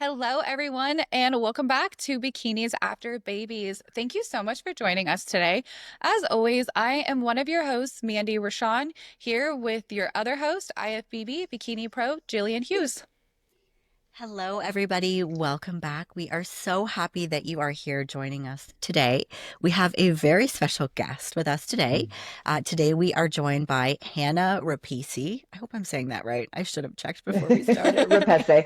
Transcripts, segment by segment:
Hello, everyone, and welcome back to Bikinis After Babies. Thank you so much for joining us today. As always, I am one of your hosts, Mandy Rashawn, here with your other host, IFBB Bikini Pro, Jillian Hughes. Hello, everybody. Welcome back. We are so happy that you are here joining us today. We have a very special guest with us today. Today, we are joined by Hannah Rapesse. I hope I'm saying that right. I should have checked before we started. Repesse.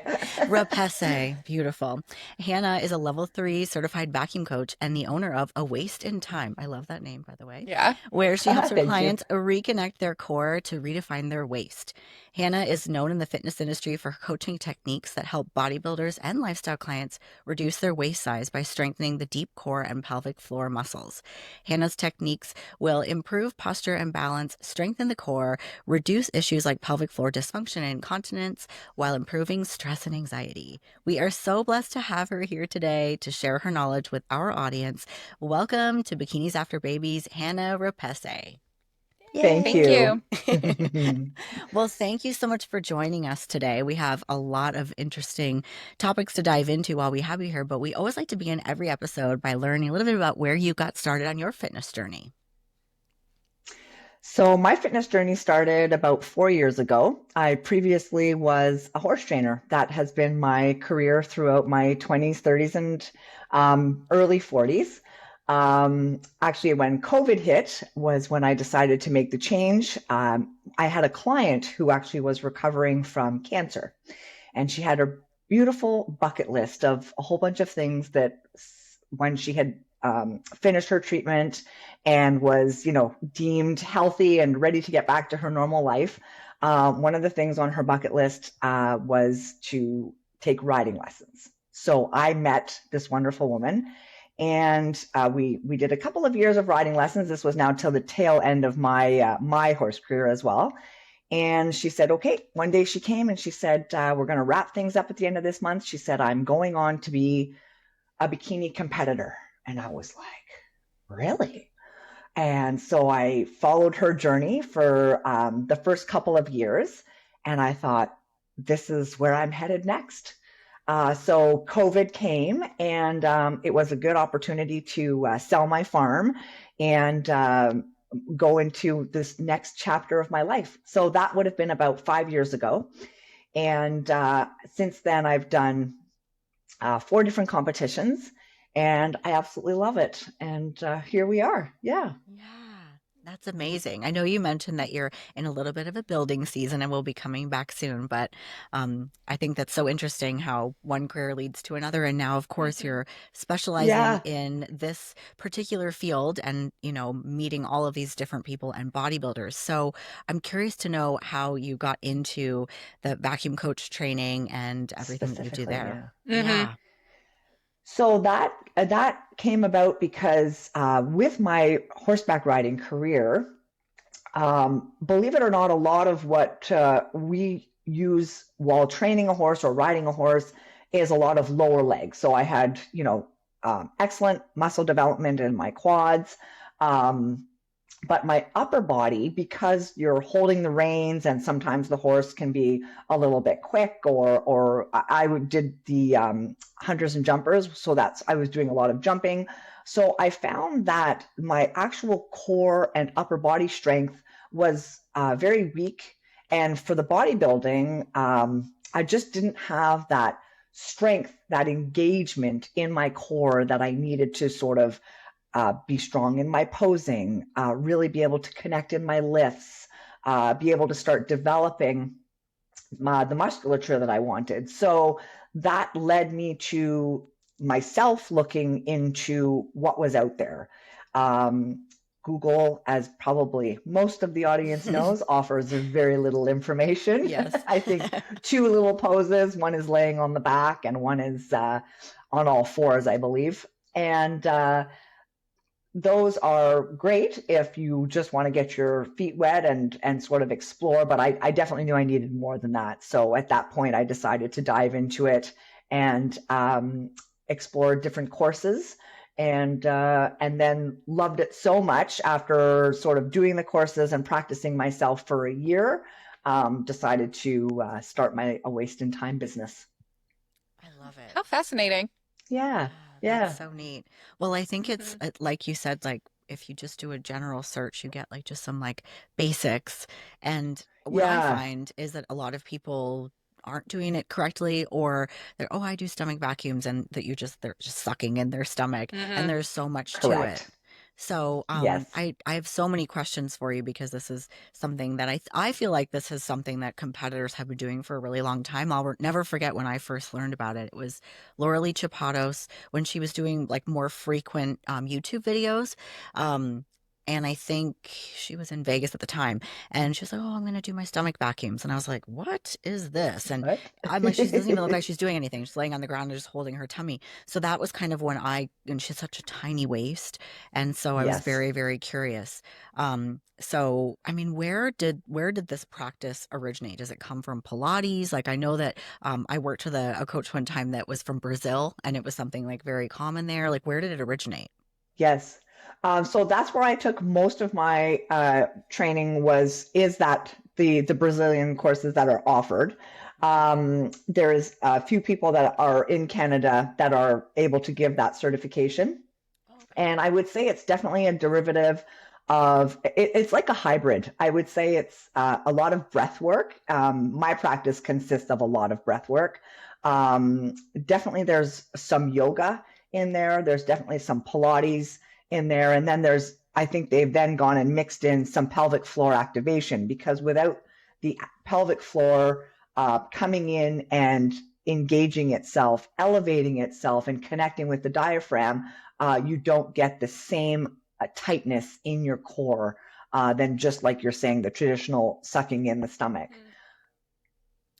Rapesse, beautiful. Hannah is a level 3 certified vacuum coach and the owner of A Waist in Time. I love that name, by the way, Yeah. where she helps her Thank you. clients reconnect their core to redefine their waist. Hannah is known in the fitness industry for coaching techniques that help bodybuilders and lifestyle clients reduce their waist size by strengthening the deep core and pelvic floor muscles. Hannah's techniques will improve posture and balance, strengthen the core, reduce issues like pelvic floor dysfunction and incontinence, while improving stress and anxiety. We are so blessed to have her here today to share her knowledge with our audience. Welcome to Bikinis After Babies, Hannah Rapesse. Thank Thank Yay! you. you. Well, thank you so much for joining us today. We have a lot of interesting topics to dive into while we have you here, but we always like to begin every episode by learning a little bit about where you got started on your fitness journey. So, my fitness journey started about 4 years ago. I previously was a horse trainer. That has been my career throughout my 20s, 30s, and early 40s. Actually, when COVID hit was when I decided to make the change. I had a client who actually was recovering from cancer, and she had a beautiful bucket list of a whole bunch of things that when she had finished her treatment and was, deemed healthy and ready to get back to her normal life. One of the things on her bucket list was to take riding lessons. So I met this wonderful woman, and we did a couple of years of riding lessons. This was now till the tail end of my horse career as well. And she said, okay, one day she came and she said, we're going to wrap things up at the end of this month. She said, I'm going on to be a bikini competitor. And I was like, really? And so I followed her journey for the first couple of years. And I thought, this is where I'm headed next. So COVID came, and it was a good opportunity to sell my farm and go into this next chapter of my life. So that would have been about 5 years ago. And since then, I've done 4 different competitions, and I absolutely love it. And here we are. Yeah. Yeah, that's amazing. I know you mentioned that you're in a little bit of a building season and will be coming back soon, but I think that's so interesting how one career leads to another. And now, of course, Mhm. you're specializing Yeah. in this particular field and, meeting all of these different people and bodybuilders. So I'm curious to know how you got into the vacuum coach training and everything that you do Specifically, there. yeah. Hmm. Yeah. So that came about because with my horseback riding career, believe it or not, a lot of what we use while training a horse or riding a horse is a lot of lower legs. So I had, excellent muscle development in my quads. Um, but my upper body, because you're holding the reins and sometimes the horse can be a little bit quick, or did the hunters and jumpers, so I was doing a lot of jumping. So I found that my actual core and upper body strength was very weak, and for the bodybuilding, I just didn't have that strength, that engagement in my core that I needed to sort of be strong in my posing, really be able to connect in my lifts, be able to start developing the musculature that I wanted. So that led me to myself looking into what was out there. Google, as probably most of the audience knows, offers very little information. Yes. I think two little poses, one is laying on the back and one is on all fours, I believe. And those are great if you just want to get your feet wet and sort of explore, but I definitely knew I needed more than that. So at that point, I decided to dive into it and explore different courses, and then loved it so much after sort of doing the courses and practicing myself for a year. Decided to start my A Waist in Time business. I love it. How fascinating. Yeah, Yeah, that's yeah, so neat. Well, I think it's Hmm. like you said, like if you just do a general search, you get like just some like basics. And what I yeah. find is that a lot of people aren't doing it correctly, or they're, oh, I do stomach vacuums, and that they're just sucking in their stomach, and Hmm. there's so much to it. Correct. So, Yes. I have so many questions for you because this is something that I feel like this is something that competitors have been doing for a really long time. I'll never forget when I first learned about it. It was Laura Lee Chapados when she was doing like more frequent YouTube videos. Um, and I think she was in Vegas at the time, and she was like, "Oh, I'm going to do my stomach vacuums," and I was like, "What is this?" And What? I'm like, she doesn't even look like she's doing anything. She's laying on the ground and just holding her tummy. So that was kind of when and she's such a tiny waist, and so I was Yes. very, very curious. So I mean, where did this practice originate? Does it come from Pilates? Like I know that I worked with a coach one time that was from Brazil, and it was something like very common there. Like, where did it originate? Yes. So that's where I took most of my training is that the Brazilian courses that are offered. Mhm. There's a few people that are in Canada that are able to give that certification. Oh, okay. And I would say it's definitely a derivative it's like a hybrid. I would say it's a lot of breath work. My practice consists of a lot of breath work. Um, Definitely there's some yoga in there. There's definitely some Pilates in there. And then I think they've then gone and mixed in some pelvic floor activation because without the pelvic floor coming in and engaging itself, elevating itself, and connecting with the diaphragm, you don't get the same tightness in your core than just like you're saying, the traditional sucking in the stomach.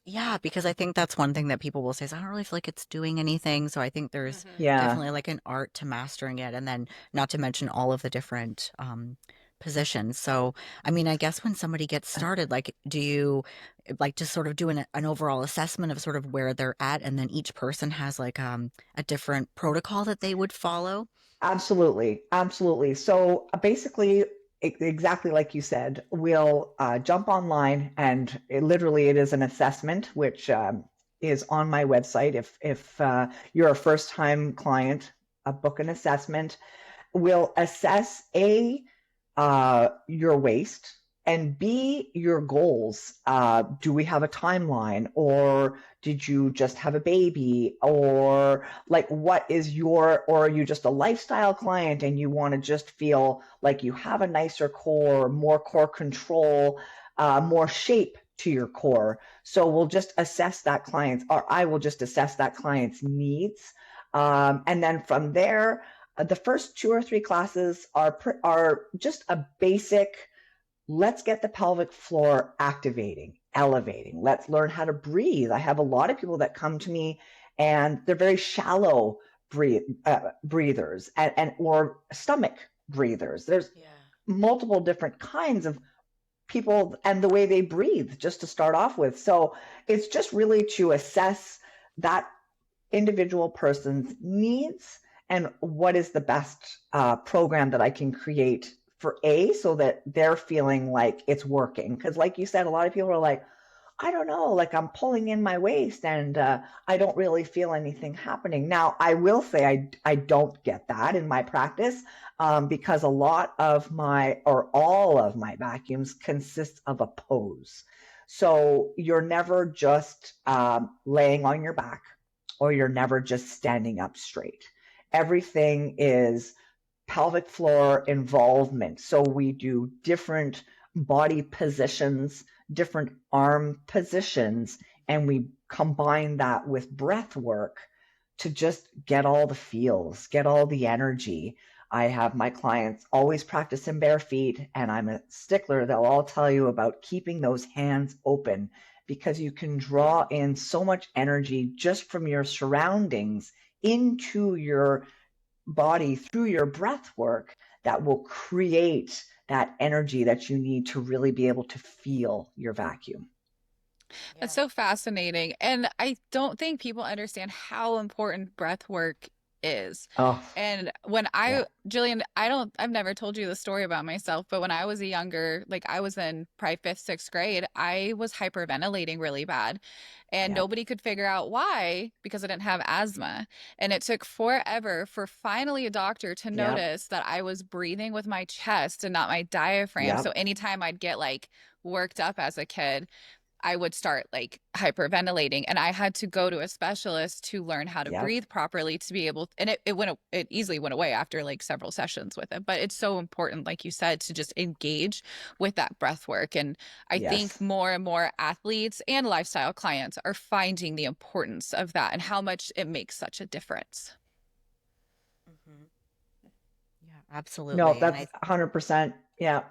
Yeah, because I think that's one thing that people will say is, I don't really feel like it's doing anything. So I think there's Hmm. Yeah, definitely like an art to mastering it. And then not to mention all of the different positions. So, I mean, I guess when somebody gets started, like, do you like just sort of do an overall assessment of sort of where they're at? And then each person has like a different protocol that they would follow? absolutely. Absolutely. So basically, exactly like you said, we'll jump online and it is an assessment, which is on my website. If you're a first time client, book an assessment. We'll assess your waist, and B, your goals. Do we have a timeline, or did you just have a baby, or like what is or are you just a lifestyle client and you want to just feel like you have a nicer core, more core control, more shape to your core. So we'll just assess that client's, or I will just assess that client's needs. And then from there, the first two or three classes are just a basic. Let's get the pelvic floor activating, elevating. Let's learn how to breathe. I have a lot of people that come to me and they're very shallow breathers and or stomach breathers. There's Yeah. multiple different kinds of people and the way they breathe just to start off with. So it's just really to assess that individual person's needs and what is the best program that I can create for so that they're feeling like it's working. Because, like you said, a lot of people are like, I don't know, like I'm pulling in my waist and I don't really feel anything happening. Now, I will say I don't get that in my practice because a lot of or all of my vacuums consist of a pose. So you're never just laying on your back or you're never just standing up straight. Everything is pelvic floor involvement. So we do different body positions, different arm positions, and we combine that with breath work to just get all the feels, get all the energy. I have my clients always practice in bare feet, and I'm a stickler. They'll all tell you about keeping those hands open because you can draw in so much energy just from your surroundings into your body through your breath work that will create that energy that you need to really be able to feel your vacuum. That's Yeah. so fascinating. And I don't think people understand how important breath work is. Oh, And yeah. Jillian, I've never told you the story about myself, but when I was a younger, like I was in probably fifth, sixth grade, I was hyperventilating really bad. And Yeah. nobody could figure out why because I didn't have asthma. And it took forever for finally a doctor to Yeah. notice that I was breathing with my chest and not my diaphragm. Yeah. So anytime I'd get like worked up as a kid, I would start like hyperventilating, and I had to go to a specialist to learn how to Yeah. breathe properly to be able, and it easily went away after like several sessions with it. But it's so important, like you said, to just engage with that breath work. And I think Yes. more and more athletes and lifestyle clients are finding the importance of that and how much it makes such a difference. Mhm. Yeah, No, absolutely. that's 100%. Yeah.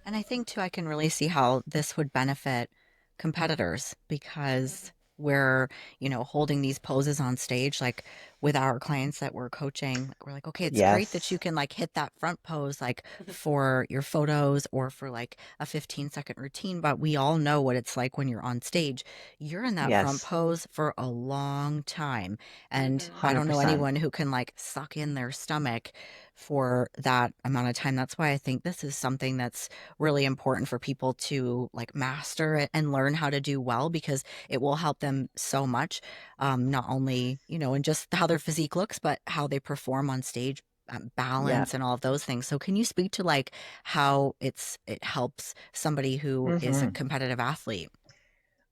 And I think too, I can really see how this would benefit competitors because we're, holding these poses on stage, like with our clients that we're coaching, like, we're like, okay, it's great that you Yes. can like hit that front pose, like for your photos or for like a 15-second routine. But we all know what it's like when you're on stage. You're in that front Yes. pose for a long time. And I don't know 100%. anyone who can like suck in their stomach for that amount of time. That's why I think this is something that's really important for people to like master it and learn how to do well because it will help them so much, not only in just how their physique looks but how they perform on stage, Yeah. balance and all of those things. So can you speak to like how it helps somebody who is a Hmm. competitive athlete?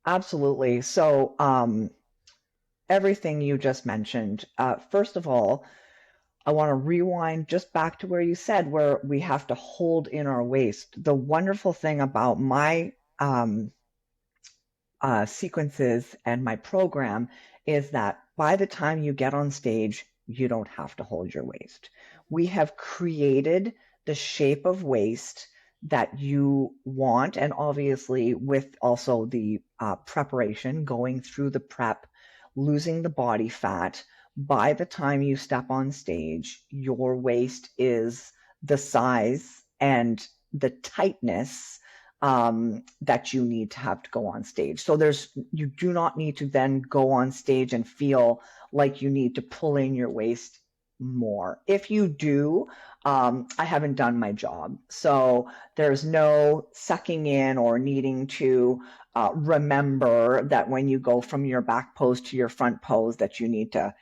Absolutely. So, everything you just mentioned, first of all, I want to rewind just back to where you said where we have to hold in our waist. The wonderful thing about my sequences and my program is that by the time you get on stage, you don't have to hold your waist. We have created the shape of waist that you want, and obviously, with also the preparation, going through the prep, losing the body fat. By the time you step on stage, your waist is the size and the tightness that you need to have to go on stage. So you do not need to then go on stage and feel like you need to pull in your waist more. If you do, I haven't done my job. So there's no sucking in or needing to remember that when you go from your back pose to your front pose that you need to,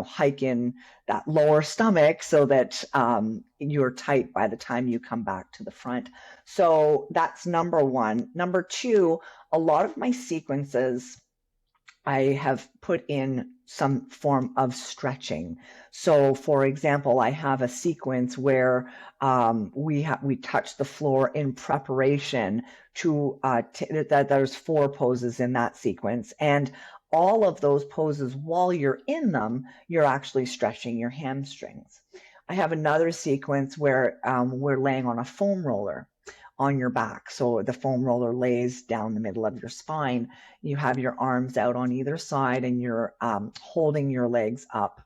hike in that lower stomach so that you're tight by the time you come back to the front. So that's number one. Number two, a lot of my sequences, I have put in some form of stretching. So, for example, I have a sequence where we touch the floor in preparation to that. There's four poses in that sequence, and all of those poses, while you're in them, you're actually stretching your hamstrings. I have another sequence where we're laying on a foam roller on your back. So the foam roller lays down the middle of your spine. You have your arms out on either side and you're holding your legs up,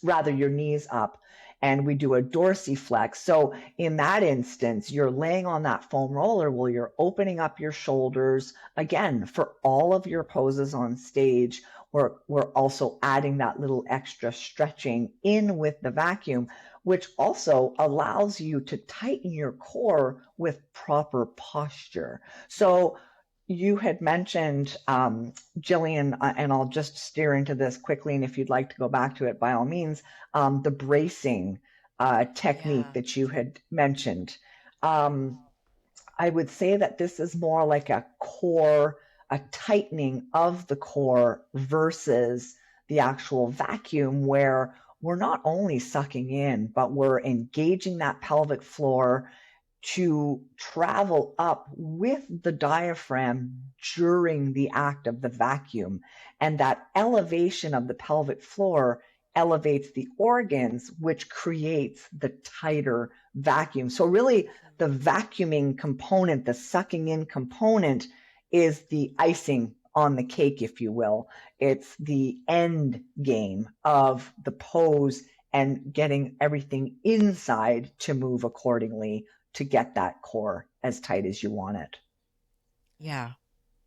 rather your knees up. And we do a dorsiflex. So in that instance, you're laying on that foam roller while you're opening up your shoulders. Again, for all of your poses on stage, we're also adding that little extra stretching in with the vacuum, which also allows you to tighten your core with proper posture. So you had mentioned, Jillian, and I'll just steer into this quickly, and if you'd like to go back to it, by all means, the bracing technique Yeah. that you had mentioned. Um, I would say that this is more like a tightening of the core versus the actual vacuum, where we're not only sucking in, but we're engaging that pelvic floor to travel up with the diaphragm during the act of the vacuum. And that elevation of the pelvic floor elevates the organs, which creates the tighter vacuum. So, really, the vacuuming component, the sucking in component, is the icing on the cake, if you will. It's the end game of the pose and getting everything inside to move accordingly to get that core as tight as you want it. Yeah.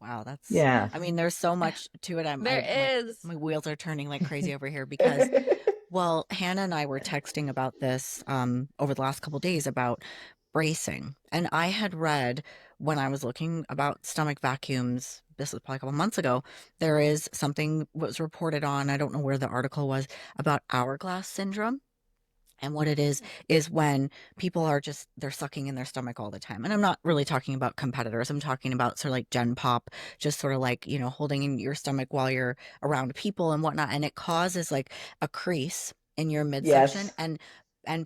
Wow, that's, Yeah. I mean, there's so much to it. There My is. wheels are turning like crazy over here because, well, Hannah and I were texting about this over the last couple days about bracing. And I had read when I was looking about stomach vacuums, this was probably a couple months ago, there is something was reported on, I don't know where the article was, about hourglass syndrome. And what it is when people are just, they're sucking in their stomach all the time. And I'm not really talking about competitors. I'm talking about sort of like Gen Pop, just sort of like, holding in your stomach while you're around people and whatnot. And it causes like a crease in your midsection Yes. and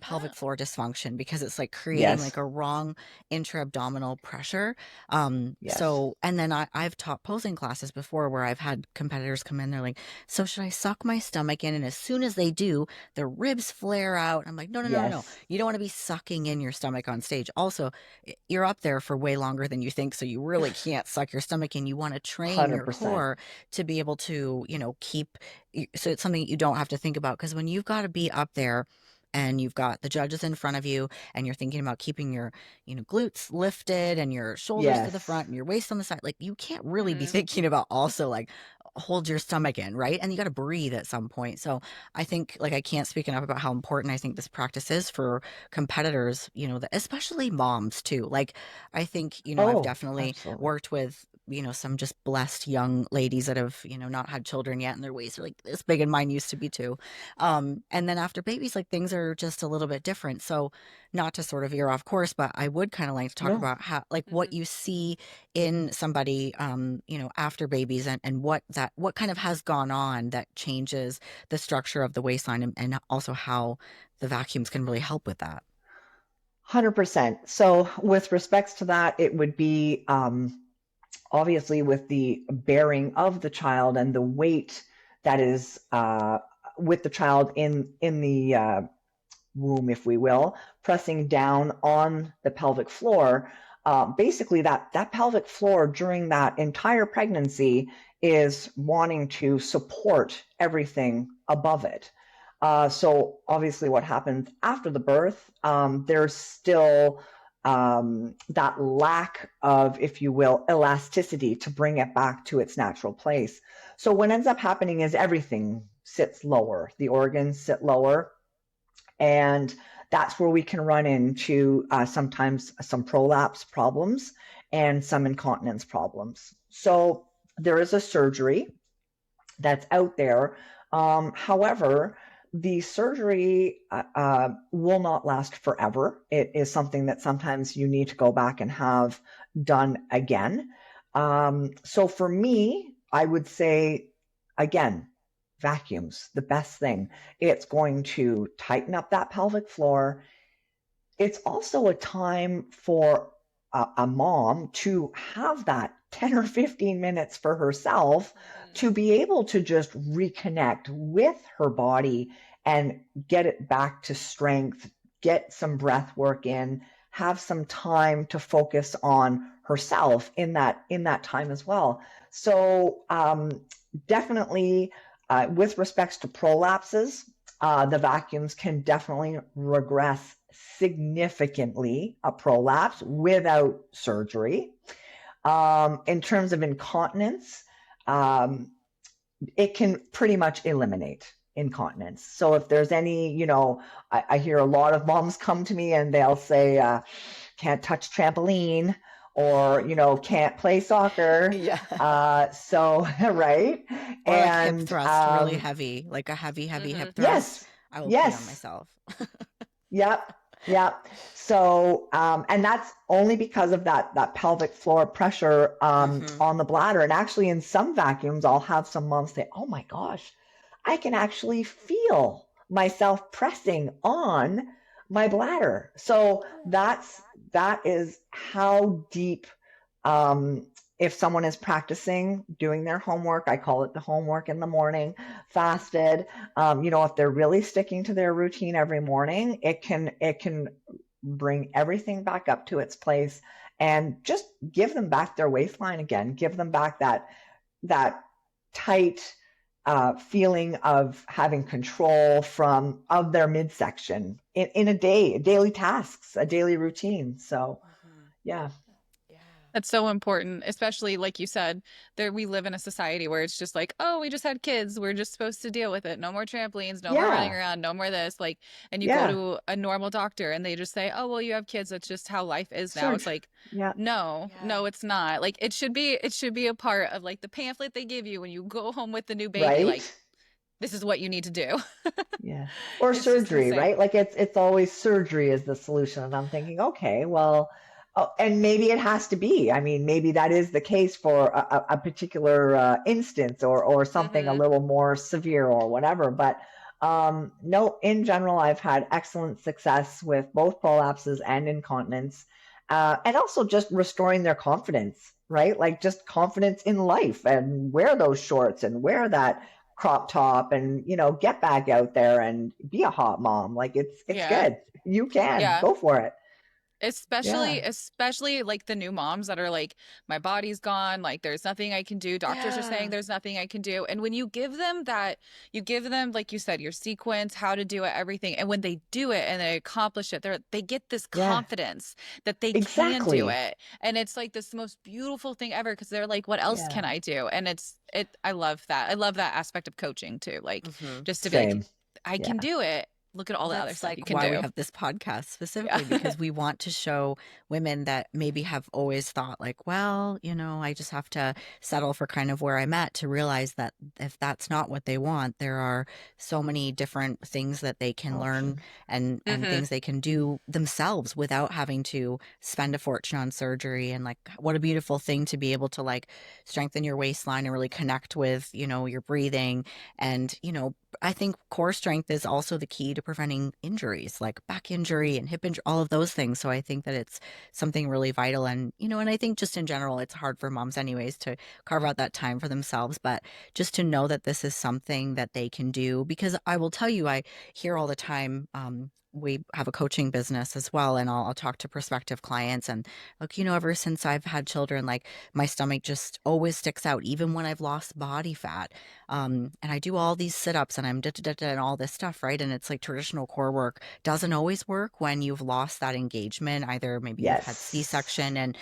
pelvic floor dysfunction because it's like creating like Yes. a wrong intra-abdominal pressure. Yes. So, and then I've taught posing classes before where I've had competitors come in, they're like, so should I suck my stomach in? And as soon as they do, their ribs flare out. I'm like, no, no, no, no, no. Yes. You don't want to be sucking in your stomach on stage. Also, you're up there for way longer than you think, so you really can't suck your stomach in. You want to train your 100%. core to be able to, keep, so it's something you don't have to think about because when you've got to be up there and you've got the judges in front of you and you're thinking about keeping your, glutes lifted and your shoulders to the Yes. front and your waist on the side, like you can't really be Mhm. thinking about also like hold your stomach in, right? And you got to breathe at some point. So I think like I can't speak enough about how important I think this practice is for competitors, especially moms too. Like I think, I've Oh, definitely absolutely. worked with, some just blessed young ladies that have, not had children yet and their waists are like this big and mine used to be too. And then after babies, like things are just a little bit different. So not to sort of veer off course, but I would kind of like to talk No, about how like what Mhm. you see in somebody after babies and what kind of has gone on that changes the structure of the waistline and also how the vacuums can really help with that. 100%. So with respects to that, it would be obviously with the bearing of the child and the weight that is with the child in the womb, if we will, pressing down on the pelvic floor. Basically, that pelvic floor during that entire pregnancy is wanting to support everything above it. So obviously, what happens after the birth, there's still that lack of, if you will, elasticity to bring it back to its natural place. So what ends up happening is everything sits lower, the organs sit lower, and that's where we can run into sometimes some prolapse problems and some incontinence problems. So there is a surgery that's out there. However, the surgery will not last forever. It is something that sometimes you need to go back and have done again. So for me, I would say, again, vacuums, the best thing. It's going to tighten up that pelvic floor. It's also a time for a mom to have that 10 or 15 minutes for herself Mhm. to be able to just reconnect with her body and get it back to strength, get some breath work in, have some time to focus on herself in that time as well. So definitely with respects to prolapses, the vacuums can definitely regress significantly a prolapse without surgery. In terms of incontinence, um, it can pretty much eliminate incontinence. So if there's any, I hear a lot of moms come to me and they'll say, can't touch trampoline or, can't play soccer. Yeah. So, right. Or like hip And thrust, really heavy, like a heavy, heavy hip Mhm. thrust. yes, I will pee on yes. myself. Yep. Yep. So, and that's only because of that pelvic floor pressure Hmm. on the bladder. And actually, in some vacuums, I'll have some moms say, "Oh my gosh, I can actually feel myself pressing on my bladder." So that is how deep um, if someone is practicing doing their homework, I call it the homework in the morning, fasted, if they're really sticking to their routine every morning, it can bring everything back up to its place and just give them back their waistline again, give them back that tight feeling of having control of their midsection in a day, daily tasks, a daily routine. So Hmm. yeah. Yeah. That's so important, especially like you said, there we live in a society where it's just like, oh, we just had kids, we're just supposed to deal with it. No more trampolines, no more running Yeah, around, no more this. Like, and you go yeah, to a normal doctor and they just say, oh, well, you have kids. That's just how life is now. It's surge. like, Yeah, no, no, it's not. Like it should be a part of like the pamphlet they give you when you go home with the new baby. right. Like, this is what you need to do. Yeah. Or It's just surgery, insane. right? Like it's always surgery is the solution. And I'm thinking, okay, well, oh, and maybe it has to be. I mean, maybe that is the case for a particular instance or something a Hmm. little more severe or whatever. But no, in general, I've had excellent success with both prolapses and incontinence, and also just restoring their confidence, right? Like just confidence in life and wear those shorts and wear that crop top and get back out there and be a hot mom. Like it's Yeah. good. You can Yeah. go for it. Especially, Yeah. especially like the new moms that are like, my body's gone, like there's nothing I can do. Doctors are saying Yeah. there's nothing I can do. And when you give them that, you give them, like you said, your sequence, how to do it, everything. And when they do it and they accomplish it, they get this Yeah. confidence that they can do Exactly. it. And it's like this most beautiful thing ever because they're like, what else Yeah. can I do? And I love that. I love that aspect of coaching too. Like Hmm. just to be like, Same. I can Yeah. do it. Look at all Well, the other that's stuff you like can why we do. have this podcast Yeah. specifically because we want to show women that maybe have always thought, like, well, I just have to settle for kind of where I'm at to realize that if that's not what they want, there are so many different things that they can learn Options. and Hmm. things they can do themselves without having to spend a fortune on surgery. And like, what a beautiful thing to be able to like strengthen your waistline and really connect with, your breathing and, I think core strength is also the key to preventing injuries like back injury and hip injury, all of those things. So I think that it's something really vital. And, and I think just in general, it's hard for moms, anyways, to carve out that time for themselves. But just to know that this is something that they can do, because I will tell you, I hear all the time, we have a coaching business as well, and I'll talk to prospective clients. And look, ever since I've had children, like my stomach just always sticks out, even when I've lost body fat. And I do all these sit-ups and I'm and all this stuff, right? And it's like traditional core work doesn't always work when you've lost that engagement. Either maybe you've had Yes. C-section and,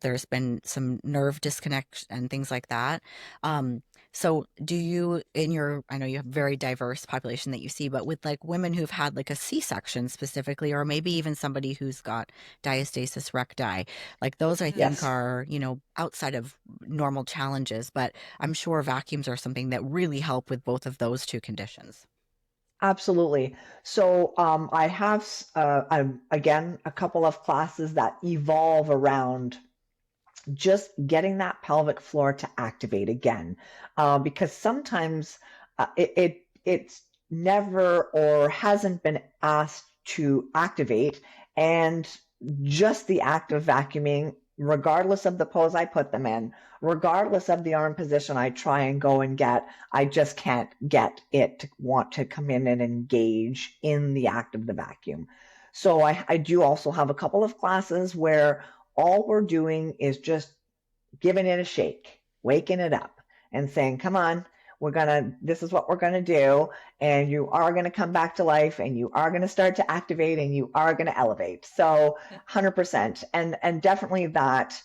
there's been some nerve disconnect and things like that. Um, so do you, I know you have very diverse population that you see, but with like women who've had like a C-section specifically, or maybe even somebody who's got diastasis recti, like those I think Yes. are, outside of normal challenges, but I'm sure vacuums are something that really help with both of those two conditions. Absolutely. So I have again a couple of classes that evolve around just getting that pelvic floor to activate again, because sometimes it's never or hasn't been asked to activate, and just the act of vacuuming, regardless of the pose I put them in, regardless of the arm position I try and go and get, I just can't get it to want to come in and engage in the act of the vacuum. So I do also have a couple of classes where all we're doing is just giving it a shake, waking it up, and saying, come on, this is what we're gonna do. And you are gonna come back to life and you are gonna start to activate and you are gonna elevate. So 100%. And definitely that.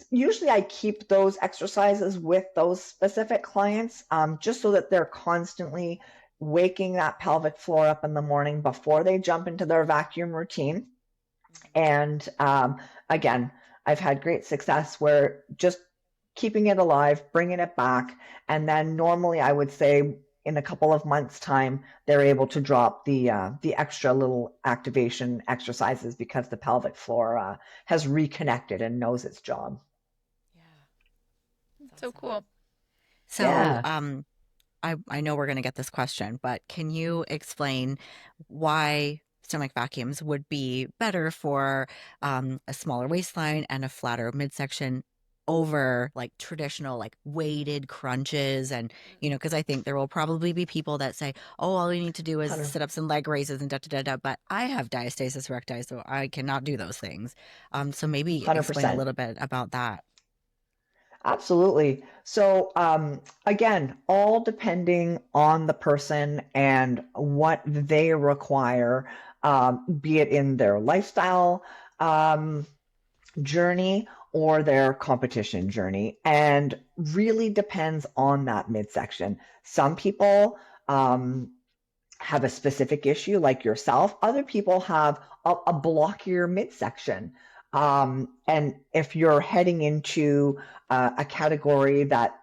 Usually I keep those exercises with those specific clients, just so that they're constantly waking that pelvic floor up in the morning before they jump into their vacuum routine. And again, I've had great success where just keeping it alive, bringing it back, and then normally I would say in a couple of months' time they're able to drop the extra little activation exercises because the pelvic floor has reconnected and knows its job. Yeah, that's So awesome. cool. So, Yeah. I know we're going to get this question, but can you explain why stomach vacuums would be better for a smaller waistline and a flatter midsection over like traditional like weighted crunches? And because I think there will probably be people that say, oh, all you need to do is 100, sit ups and leg raises and da da da da, but I have diastasis recti, so I cannot do those things. So maybe explain a 100%. little bit about that. Absolutely. So, again, all depending on the person and what they require, be it in their lifestyle, um, journey or their competition journey, and really depends on that midsection. Some people have a specific issue like yourself. Other people have a blockier midsection. And if you're heading into a category that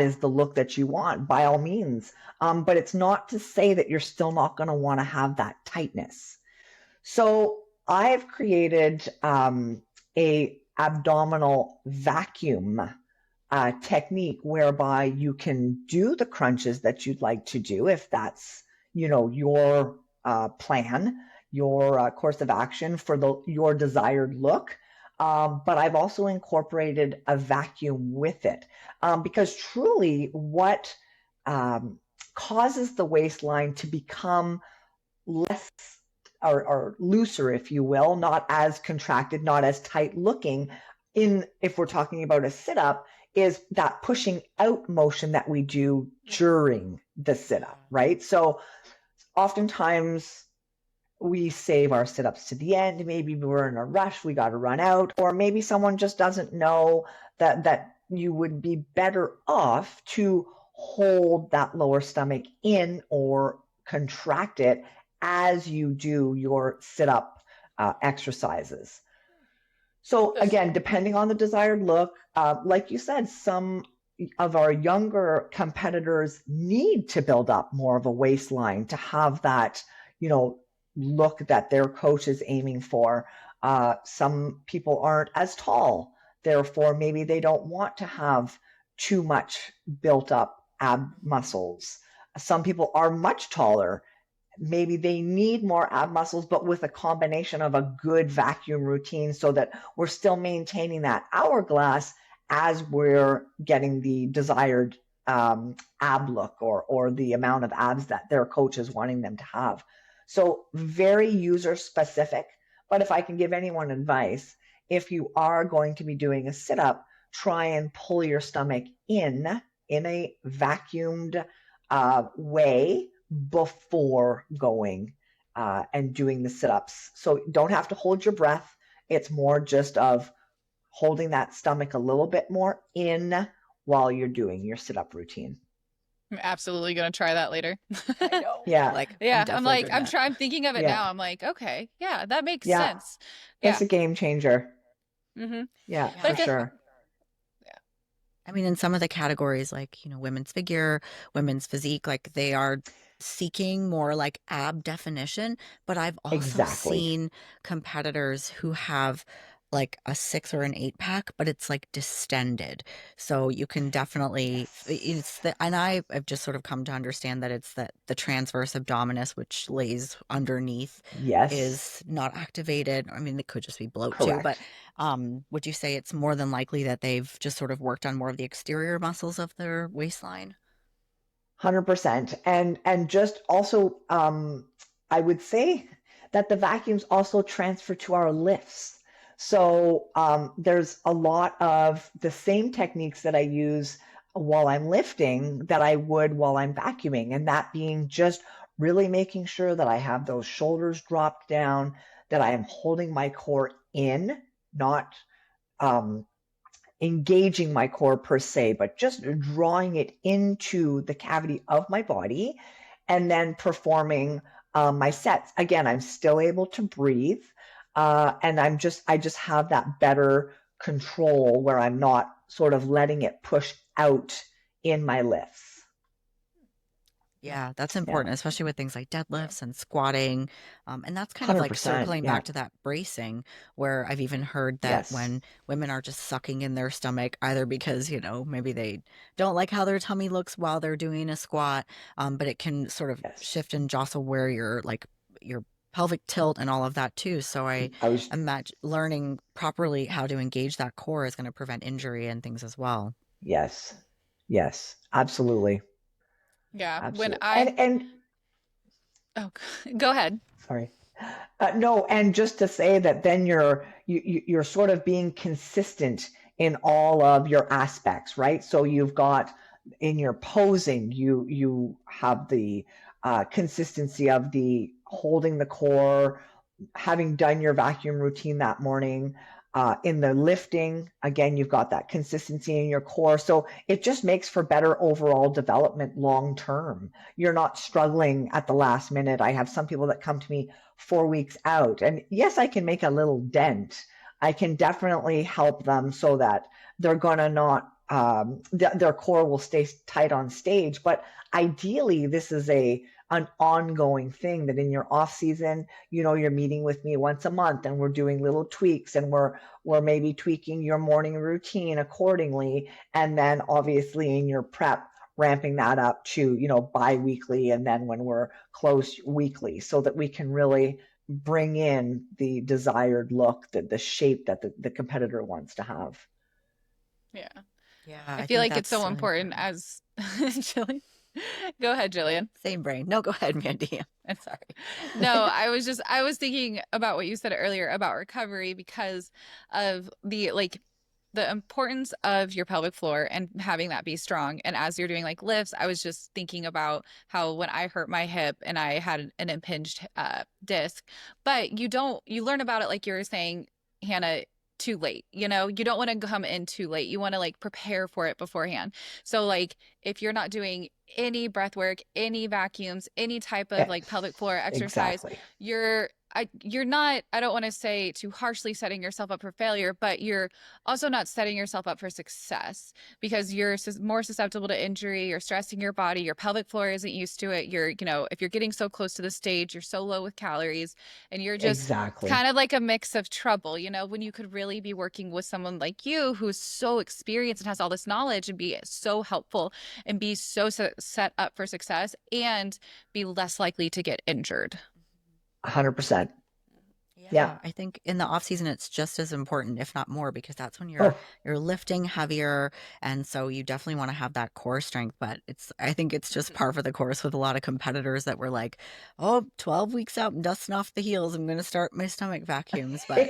is the look that you want, by all means. But it's not to say that you're still not going to want to have that tightness. So I've created a abdominal vacuum technique whereby you can do the crunches that you'd like to do if that's your plan, your course of action for your desired look. But I've also incorporated a vacuum with it because truly what causes the waistline to become less or looser, if you will, not as contracted, not as tight looking if we're talking about a sit up, is that pushing out motion that we do during the sit up, right? So oftentimes we save our sit ups to the end. Maybe we're in a rush, we got to run out, or maybe someone just doesn't know that you would be better off to hold that lower stomach in or contract it as you do your sit-up exercises. So again, depending on the desired look, like you said, some of our younger competitors need to build up more of a waistline to have that, look that their coach is aiming for. Some people aren't as tall, therefore maybe they don't want to have too much built up ab muscles. Some people are much taller, maybe they need more ab muscles, but with a combination of a good vacuum routine so that we're still maintaining that hourglass as we're getting the desired ab look or the amount of abs that their coach is wanting them to have. So very user specific. But if I can give anyone advice, if you are going to be doing a sit up, try and pull your stomach in a vacuumed way before going and doing the sit-ups. So don't have to hold your breath. It's more just of holding that stomach a little bit more in while you're doing your sit-up routine. I'm absolutely going to try that later. I know. Yeah. Like, Yeah, I'm definitely doing that. I'm thinking of it Yeah. now. I'm like, okay, yeah, that makes Yeah. sense. It's Yeah. a game changer. Mm-hmm. Yeah, But for I feel, sure. yeah. I mean, in some of the categories, like, women's figure, women's physique, like they are seeking more like ab definition. But I've also Exactly. seen competitors who have like a 6 or an 8 pack, but it's like distended. So you can definitely, Yes. and I've just sort of come to understand that it's the transverse abdominis, which lays underneath, Yes. is not activated. I mean, it could just be bloat too, but Correct. would you say it's more than likely that they've just sort of worked on more of the exterior muscles of their waistline? 100%. And just also, I would say that the vacuums also transfer to our lifts. So there's a lot of the same techniques that I use while I'm lifting that I would while I'm vacuuming, and that being just really making sure that I have those shoulders dropped down, that I am holding my core in, not um, engaging my core per se, but just drawing it into the cavity of my body and then performing my sets. Again, I'm still able to breathe, and I just have that better control where I'm not sort of letting it push out in my lifts. Yeah, that's Yeah, important, especially with things like deadlifts and squatting. And that's kind of like 100%. circling Yeah. back to that bracing, where I've even heard that Yes. when women are just sucking in their stomach, either because, maybe they don't like how their tummy looks while they're doing a squat, but it can sort of Yes. shift and jostle where your pelvic tilt and all of that too. So I I was. imagine learning properly how to engage that core is going to prevent injury and things as well. Yes. Yes. Absolutely. Yeah. When Absolutely. I, And oh, go ahead. sorry. No, and just to say that then you're sort of being consistent in all of your aspects, right? So you've got in your posing, you have the consistency of the holding the core, having done your vacuum routine that morning, In the lifting, again, you've got that consistency in your core. So it just makes for better overall development long term. You're not struggling at the last minute. I have some people that come to me 4 weeks out, and yes, I can make a little dent. I can definitely help them so that they're going to not, their core will stay tight on stage. But ideally, this is an ongoing thing that in your off season, you're meeting with me once a month and we're doing little tweaks, and we're maybe tweaking your morning routine accordingly. And then obviously in your prep, ramping that up to, bi-weekly, and then when we're close, weekly, so that we can really bring in the desired look, the shape that the competitor wants to have. Yeah. Yeah, I I feel think like it's that's so really important important. as Jillian. Go ahead, Jillian. Same brain. No, go ahead, Mandy. I'm sorry. No, I was thinking about what you said earlier about recovery because of the importance of your pelvic floor and having that be strong. And as you're doing like lifts, I was just thinking about how when I hurt my hip and I had an impinged disc, but you learn about it, like you were saying, Hannah, too late. You don't want to come in too late. You want to like prepare for it beforehand. So like if you're not doing any breath work, any vacuums, any type of like pelvic floor exercise, Exactly. you're not, I don't want to say too harshly setting yourself up for failure, but you're also not setting yourself up for success because you're more susceptible to injury. You're stressing your body. Your pelvic floor isn't used to it. If you're getting so close to the stage, you're so low with calories, and you're just Exactly. kind of like a mix of trouble, when you could really be working with someone like you who's so experienced and has all this knowledge and be so helpful and be so set up for success and be less likely to get injured. 100%. Yeah. Yeah, I think in the off season it's just as important, if not more, because that's when you're Oh, you're lifting heavier, and so you definitely want to have that core strength. But I think it's just Mhm. par for the course with a lot of competitors that were like, oh, 12 weeks out and dusting off the heels, I'm going to start my stomach vacuums. But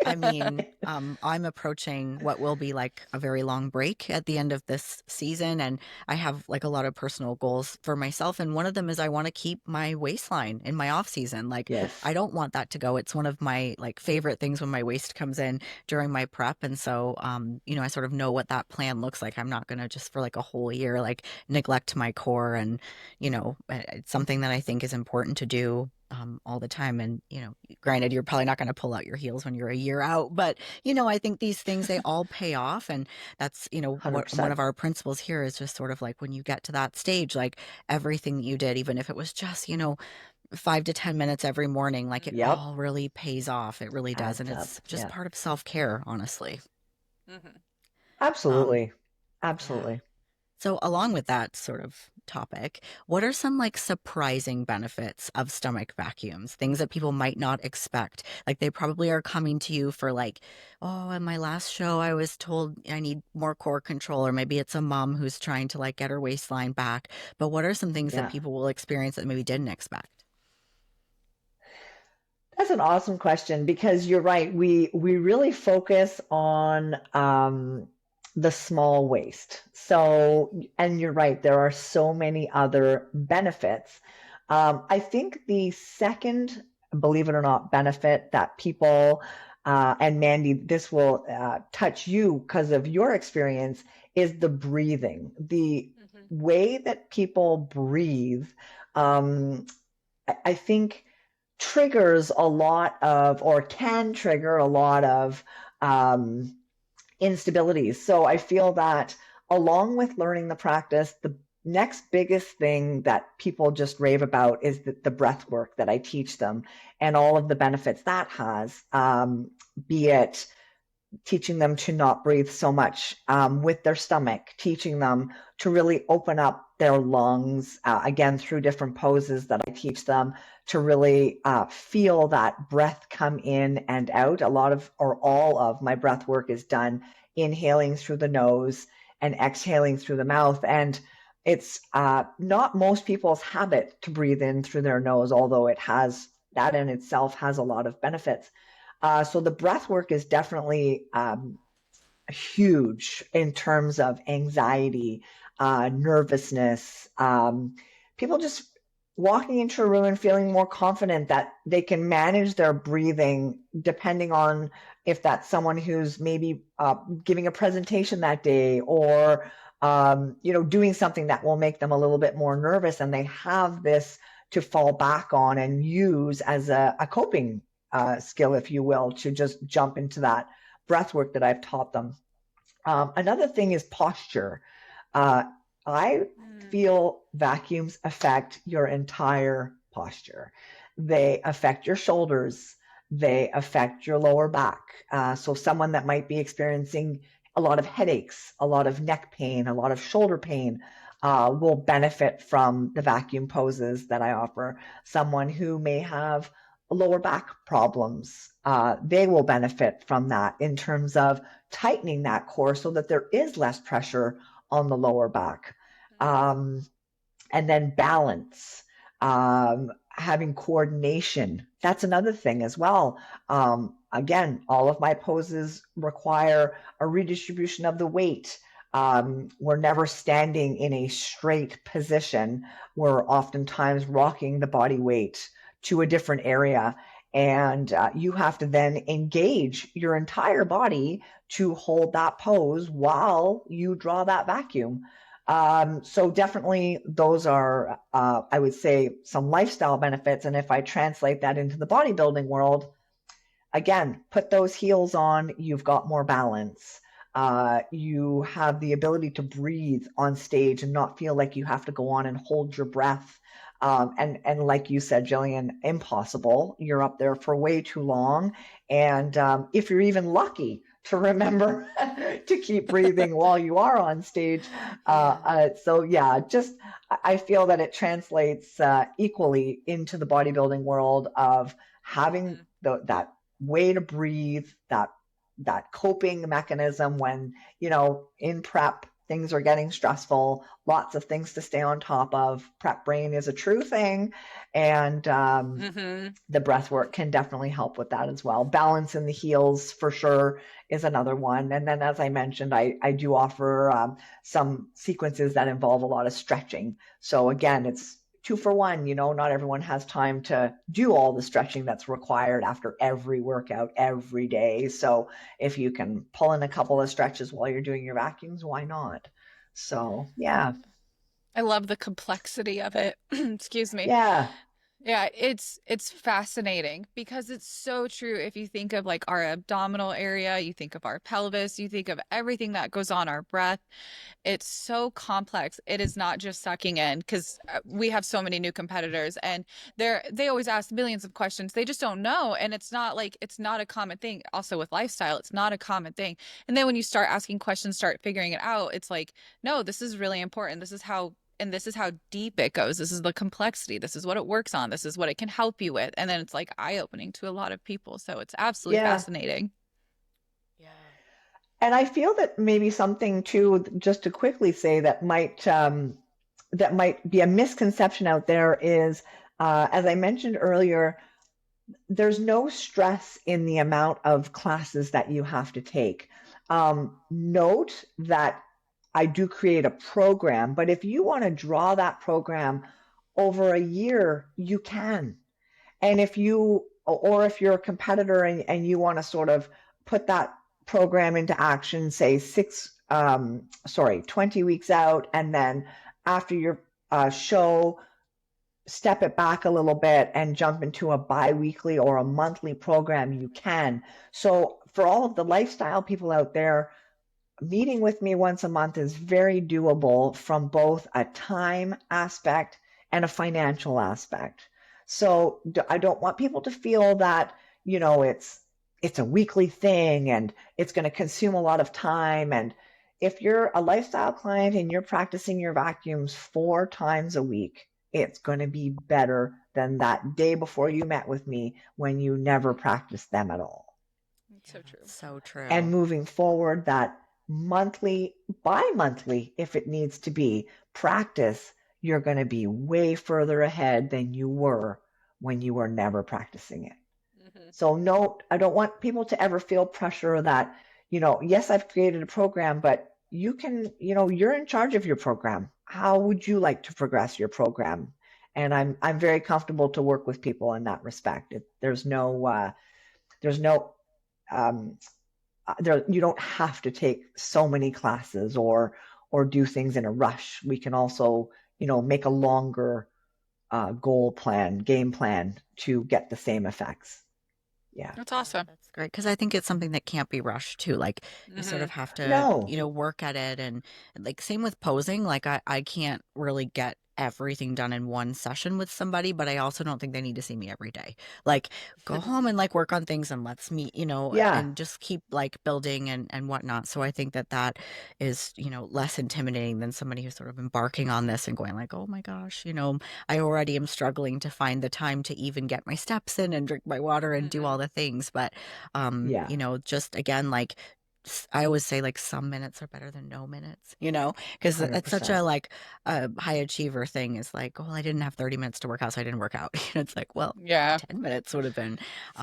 I mean, I'm approaching what will be like a very long break at the end of this season, and I have like a lot of personal goals for myself. And one of them is I want to keep my waistline in my off season. Like, yes. I don't want that to go. It's one of my like favorite things when my waist comes in during my prep, and so I sort of know what that plan looks like. I'm not going to just for like a whole year like neglect my core, and it's something that I think is important to do all the time. And, granted, you're probably not going to pull out your heels when you're a year out, but, I think these things, they all pay off. And that's, what one 100%. of our principles here is just sort of like when you get to that stage, like everything that you did, even if it was just, 5 to 10 minutes every morning, like it Yep. all really pays off. It really does. And Adds up. it's just Yeah. part of self-care, honestly. Mhm. Um, Absolutely. yeah. Absolutely. So, along with that sort of topic, what are some like surprising benefits of stomach vacuums? Things that people might not expect. Like they probably are coming to you for like, oh, in my last show, I was told I need more core control, or maybe it's a mom who's trying to like get her waistline back. But what are some things that Yeah. people will experience that maybe didn't expect? That's an awesome question because you're right. We really focus on the small waist. So, and you're right, there are so many other benefits. I think the second, believe it or not, benefit that people, and Mandy, this will touch you because of your experience, is the breathing. The Mhm. way that people breathe, um, I think triggers a lot of, or can trigger a lot of um, instabilities. So I feel that along with learning the practice, the next biggest thing that people just rave about is the breath work that I teach them and all of the benefits that has, be it teaching them to not breathe so much with their stomach, teaching them to really open up their lungs, again, through different poses that I teach them to really feel that breath come in and out. A lot of, or all of my breath work is done inhaling through the nose and exhaling through the mouth. And it's not most people's habit to breathe in through their nose, although it has, that in itself has a lot of benefits. So the breath work is definitely huge in terms of anxiety, nervousness. People just walking into a room and feeling more confident that they can manage their breathing depending on if that's someone who's maybe giving a presentation that day, or doing something that will make them a little bit more nervous, and they have this to fall back on and use as a coping skill, if you will, to just jump into that breath work that I've taught them. Another thing is posture. Uh, I Mm. feel vacuums affect your entire posture. They affect your shoulders. They affect your lower back. So someone that might be experiencing a lot of headaches, a lot of neck pain, a lot of shoulder pain, will benefit from the vacuum poses that I offer. Someone who may have lower back problems, they will benefit from that in terms of tightening that core so that there is less pressure on the lower back. Um, and then balance, having coordination. That's another thing as well. Again, all of my poses require a redistribution of the weight. We're never standing in a straight position. We're oftentimes rocking the body weight to a different area. And you have to then engage your entire body to hold that pose while you draw that vacuum. So definitely those are, I would say, some lifestyle benefits. And if I translate that into the bodybuilding world, again, put those heels on, you've got more balance. You have the ability to breathe on stage and not feel like you have to go on and hold your breath. And like you said, Jillian, impossible. You're up there for way too long. And if you're even lucky to remember to keep breathing while you are on stage. So yeah, just I feel that it translates equally into the bodybuilding world of having Mhm. that way to breathe, that coping mechanism when, in prep things are getting stressful, lots of things to stay on top of. Prep brain is a true thing, and Mhm. the breath work can definitely help with that as well. Balance in the heels for sure is another one. And then, as I mentioned, I do offer some sequences that involve a lot of stretching. So again, it's two for one. Not everyone has time to do all the stretching that's required after every workout every day. So if you can pull in a couple of stretches while you're doing your vacuums, why not? So yeah, I love the complexity of it. Excuse me. yeah, Yeah, it's fascinating because it's so true. If you think of like our abdominal area, you think of our pelvis, you think of everything that goes on our breath. It's so complex. It is not just sucking in because we have so many new competitors and they always ask millions of questions. They just don't know. And it's not like it's not a common thing. Also with lifestyle, it's not a common thing. And then when you start asking questions, start figuring it out, it's like, no, this is really important. This is how deep it goes. This is the complexity. This is what it works on. This is what it can help you with. And then it's like eye-opening to a lot of people. So it's absolutely yeah. fascinating. Yeah. And I feel that maybe something too, just to quickly say that might be a misconception out there is, as I mentioned earlier, there's no stress in the amount of classes that you have to take. Note that I do create a program, but if you want to draw that program over a year, you can. And if you're a competitor and you want to sort of put that program into action, say 20 weeks out, and then after your show, step it back a little bit and jump into a bi-weekly or a monthly program, you can. So for all of the lifestyle people out there, meeting with me once a month is very doable from both a time aspect and a financial aspect. So I don't want people to feel that, it's a weekly thing and it's going to consume a lot of time. And if you're a lifestyle client and you're practicing your vacuums 4 times a week, it's going to be better than that day before you met with me when you never practiced them at all. It's Yeah, so true. so And true. moving forward, that monthly, bi-monthly, if it needs to be, practice, you're going to be way further ahead than you were when you were never practicing it. Hmm. So no, I don't want people to ever feel pressure that, yes, I've created a program, but you can, you're in charge of your program. How would you like to progress your program? And I'm very comfortable to work with people in that respect. There's no um, there, you don't have to take so many classes or do things in a rush. We can also, make a longer game plan to get the same effects. Yeah. That's Yeah, awesome. that's great because I think it's something that can't be rushed too. Like you sort Hmm. of have to, No, work at it and like same with posing. Like I can't really get everything done in one session with somebody, but I also don't think they need to see me every day. Like go home and like work on things and let's meet, yeah, and just keep like building and whatnot. So I think that that is, less intimidating than somebody who's sort of embarking on this and going like, oh my gosh, I already am struggling to find the time to even get my steps in and drink my water and do all Hmm. the things. But, yeah, just again, like, I always say like some minutes are better than no minutes, because it's such 100%. a like a high achiever thing is like, oh, I didn't have 30 minutes to work out, so I didn't work out. It's like, well, Yeah. 10 minutes would have been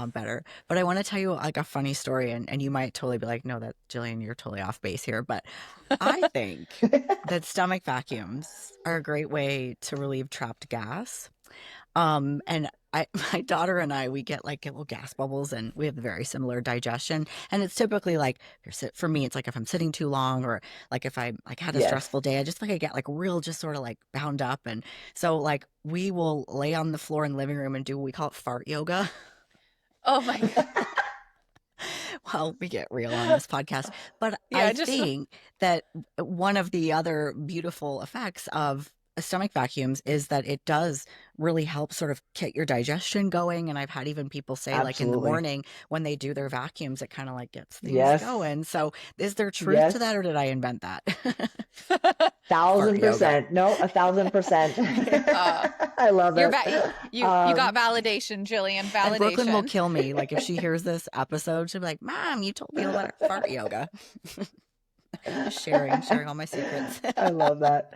better. But I want to tell you like a funny story, and you might totally be like, no, that Jillian, you're totally off base here. But I think that stomach vacuums are a great way to relieve trapped gas. And my daughter and I, we get like little gas bubbles and we have very similar digestion. And it's typically like, if for me, it's like if I'm sitting too long or like if I like had a Yes. stressful day, I just like I get like real, just sort of like bound up. And so like we will lay on the floor in the living room and do what we call it fart yoga. Oh my God. Well, we get real on this podcast. But I Yeah, just think that one of the other beautiful effects of stomach vacuums is that it does really help sort of get your digestion going. And I've had even people say, like in the Absolutely. morning when they do their vacuums, it kind of like gets things Yes. going. So is there truth to that, Yes. or did I invent that? Fart Thousand yoga. percent. No, 1,000%. uh I love you're it. you got Um, validation, Jillian, And Brooklyn will validation. kill me. Like if she hears this episode, she'll be like, Mom, you told me about fart yoga. Just sharing all my secrets. I love that.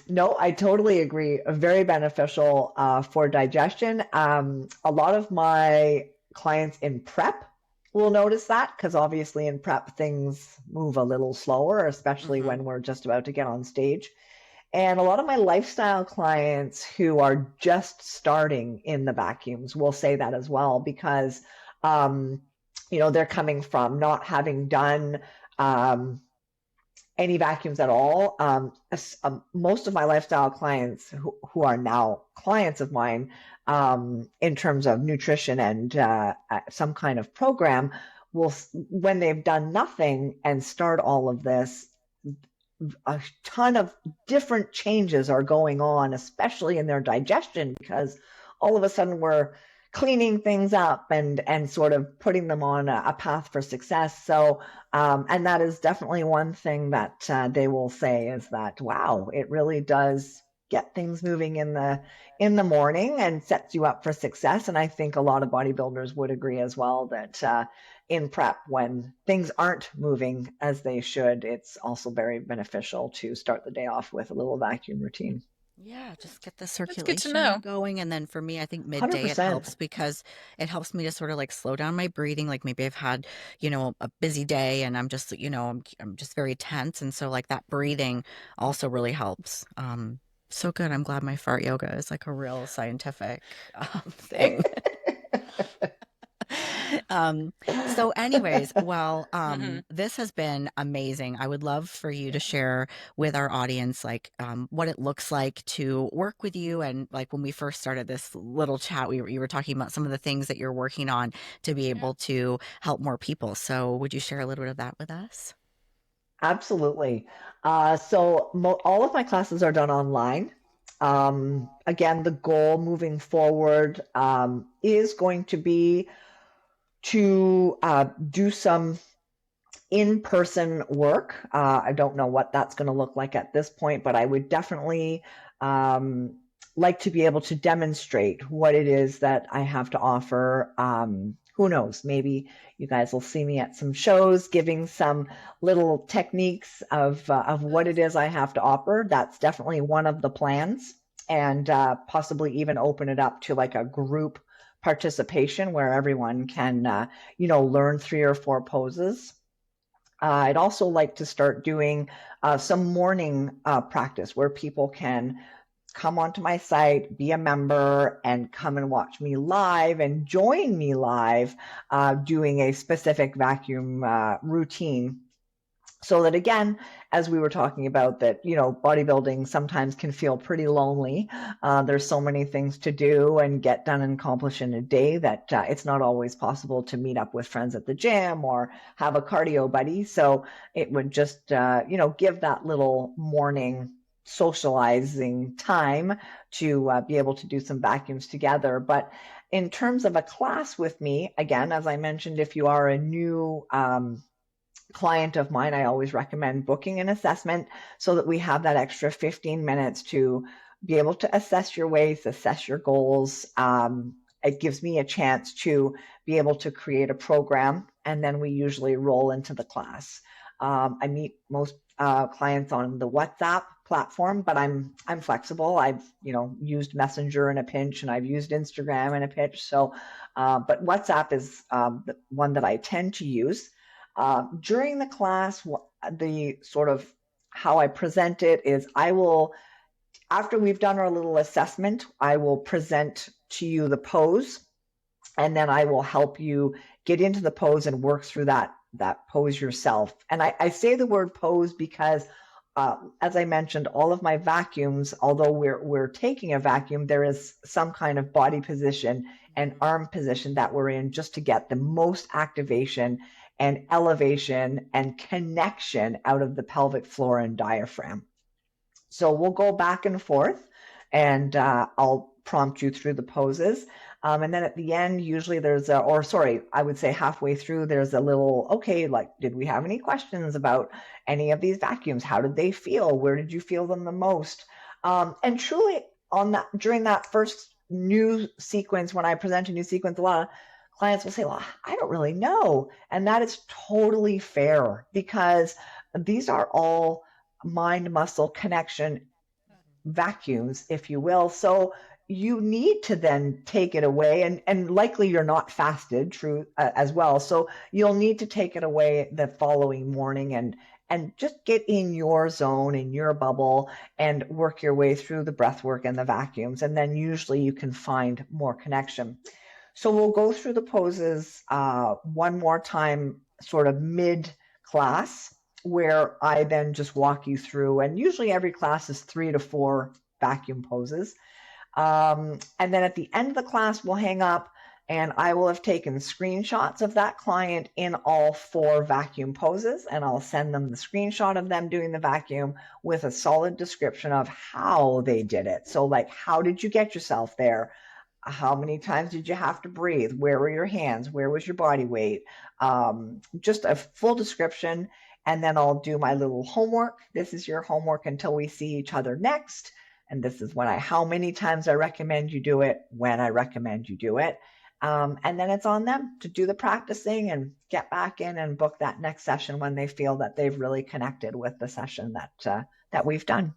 No, I totally agree. Very beneficial for digestion. A lot of my clients in prep will notice that because obviously in prep things move a little slower, especially Hmm. when we're just about to get on stage. And a lot of my lifestyle clients who are just starting in the vacuums will say that as well because, um, they're coming from not having done um, any vacuums at all. Most of my lifestyle clients who are now clients of mine in terms of nutrition and some kind of program will, when they've done nothing and start all of this, a ton of different changes are going on, especially in their digestion, because all of a sudden we're cleaning things up and sort of putting them on a path for success. So, and that is definitely one thing that they will say is that, wow, it really does get things moving in the morning and sets you up for success. And I think a lot of bodybuilders would agree as well that in prep when things aren't moving as they should, it's also very beneficial to start the day off with a little vacuum routine. Yeah, just get the That's good to circulation know. going. And then for me, I think midday it 100%. helps because it helps me to sort of like slow down my breathing. Like maybe I've had, a busy day and I'm just, I'm just very tense. And so like that breathing also really helps. So good. I'm glad my fart yoga is like a real scientific thing. Um, so anyways, well, Hmm. this has been amazing. I would love for you to share with our audience, like, what it looks like to work with you. And like when we first started this little chat, you were talking about some of the things that you're working on to be Yeah. able to help more people. So would you share a little bit of that with us? Absolutely. So all of my classes are done online. Again, the goal moving forward is going to be to do some in-person work. I don't know what that's going to look like at this point, but I would definitely um, like to be able to demonstrate what it is that I have to offer. Who knows? Maybe you guys will see me at some shows giving some little techniques of what it Nice. is I have to offer. That's definitely one of the plans, and possibly even open it up to like a group participation where everyone can, learn 3 or 4 poses. I'd also like to start doing some morning practice where people can come onto my site, be a member, and come and watch me live and join me live doing a specific vacuum routine. So that again, as we were talking about, that bodybuilding sometimes can feel pretty lonely. There's so many things to do and get done and accomplish in a day that it's not always possible to meet up with friends at the gym or have a cardio buddy. So it would just give that little morning socializing time to be able to do some vacuums together. But in terms of a class with me, again, as I mentioned, if you are a new client of mine, I always recommend booking an assessment so that we have that extra 15 minutes to be able to assess your waist, assess your goals. It gives me a chance to be able to create a program, and then we usually roll into the class. I meet most clients on the WhatsApp platform, but I'm flexible. I've used Messenger in a pinch, and I've used Instagram in a pinch. So, but WhatsApp is the one that I tend to use. During the class, the sort of how I present it is I will, after we've done our little assessment, I will present to you the pose, and then I will help you get into the pose and work through that pose yourself. And I say the word pose because as I mentioned, all of my vacuums, although we're taking a vacuum, there is some kind of body position and arm position that we're in just to get the most activation and elevation and connection out of the pelvic floor and diaphragm. So we'll go back and forth, and I'll prompt you through the poses. And then at the end, usually I would say halfway through, there's a little, okay, like, did we have any questions about any of these vacuums? How did they feel? Where did you feel them the most? And truly, during that first new sequence, when I present a new sequence, a lot of clients will say, well, I don't really know. And that is totally fair, because these are all mind muscle connection vacuums, if you will. So you need to then take it away, and likely you're not fasted, true, as well. So you'll need to take it away the following morning and just get in your zone, in your bubble, and work your way through the breath work and the vacuums. And then usually you can find more connection. So we'll go through the poses one more time, sort of mid class, where I then just walk you through. And usually every class is 3 to 4 vacuum poses. And then at the end of the class, we'll hang up, and I will have taken screenshots of that client in all 4 vacuum poses, and I'll send them the screenshot of them doing the vacuum with a solid description of how they did it. So like, how did you get yourself there? How many times did you have to breathe? Where were your hands? Where was your body weight? Just a full description. And then I'll do my little homework. This is your homework until we see each other next. And this is how many times I recommend you do it, when I recommend you do it. And then it's on them to do the practicing and get back in and book that next session when they feel that they've really connected with the session that we've done.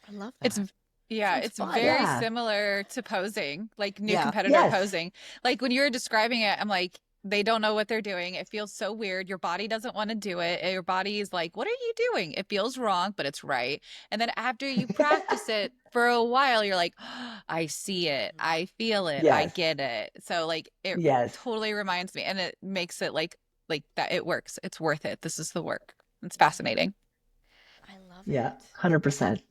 I love It's that. yeah, Sounds it's fun. very Yeah. similar to posing, like new Yeah. competitor Yes. posing. Like when you were describing it, I'm like, they don't know what they're doing. It feels so weird. Your body doesn't want to do it. Your body is like, what are you doing? It feels wrong, but it's right. And then after you practice it for a while, you're like, oh, I see it. I feel it. I Yes. get it. So like it Yes. totally reminds me, and it makes it like that it works. It's worth it. This is the work. It's fascinating. I love Yeah. it. 100%.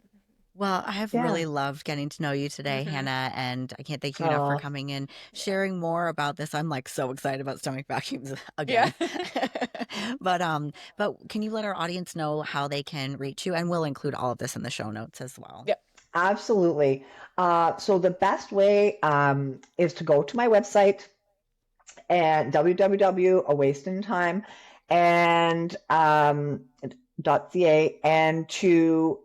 Well, I have Yeah. really loved getting to know you today, Hmm. Hannah, and I can't thank you enough for Oh, coming in, sharing more about this. I'm like so excited about stomach vacuums Yeah. again. But can you let our audience know how they can reach you? And we'll include all of this in the show notes as well. Yep. absolutely. So the best way is to go to my website at www.awaistinetime and .ca, and to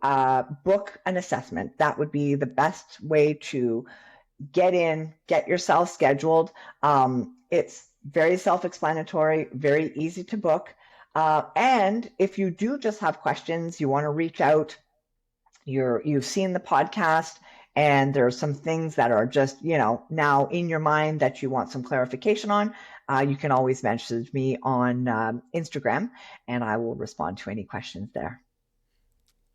book an assessment. That would be the best way to get yourself scheduled. It's very self-explanatory, very easy to book. And if you do just have questions, you want to reach out, you've seen the podcast, and there's some things that are just now in your mind that you want some clarification on, you can always message me on Instagram, and I will respond to any questions there.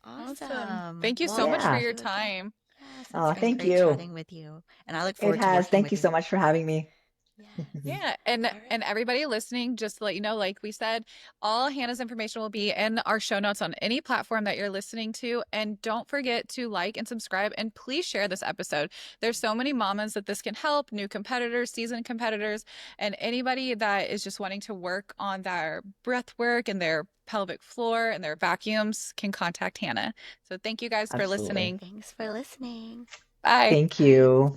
Awesome. Awesome. Thank you so Well, much for Yeah. your time. Yes, it's Oh, been thank great you. chatting with you, and I look It forward to has. working Thank with you so you. much for having me. Yes. Yeah, All and right. everybody listening, just to let you know, like we said, all Hannah's information will be in our show notes on any platform that you're listening to. And don't forget to like and subscribe, and please share this episode. There's so many mamas that this can help, new competitors, seasoned competitors, and anybody that is just wanting to work on their breath work and their pelvic floor and their vacuums can contact Hannah. So thank you guys for Absolutely. listening. Thanks for listening. Bye. Thank Bye. you.